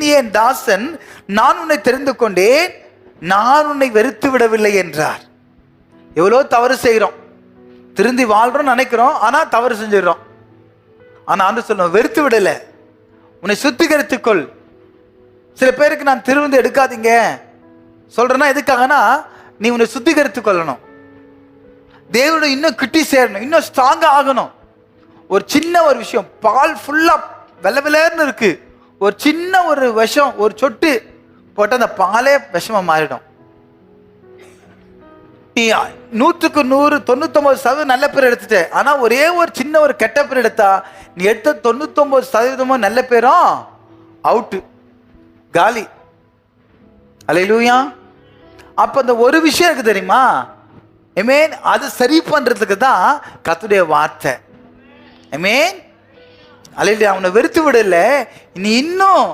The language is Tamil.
நீ என் தாசன், நான் உன்னை தெரிந்து கொண்டேன், நான் உன்னை வெறுத்து விடவில்லை என்றார். எவ்வளோ தவறு செய்கிறோம், திருந்தி வாழ்றோம் நினைக்கிறோம், ஆனா தவறு செஞ்சிடறோம். ஆனா ஆண்டு சொல்லுவோம், வெறுத்து விடல, உன்னை சுத்திகரித்துக்கொள். சில பேருக்கு நான் திருவிந்து எடுக்காதீங்க சொல்றேன்னா எதுக்காகனா, நீ உன்னை சுத்திகரித்துக் கொள்ளணும், தேவனோட இன்னும் கிட்டி சேரணும், இன்னும் ஸ்ட்ராங்கா ஆகணும். ஒரு சின்ன ஒரு விஷயம், பால் ஃபுல்லா வெள்ளை வெள்ளன்னு இருக்கு, ஒரு சின்ன ஒரு விஷம், ஒரு சொட்டு போட்டு அந்த பாலே விஷமா மாறிடும். நீ 100க்கு 100 99% நல்ல பேர் எடுத்துட்ட, ஆனா ஒரே ஒரு சின்ன ஒரு கெட்ட பேர் எடுத்தா நீ எடுத்த 99% நல்ல பேரும் அவுட்டு, காலி. அல்லேலூயா. அப்ப அந்த ஒரு விஷயம் இருக்கு தெரியுமா, ஆமென், அது சரி பண்றதுக்கு தான் கர்த்தருடைய வார்த்தை. ஆமென், அல்லேலூயா. அவனை வெறுத்து விடல, நீ இன்னும்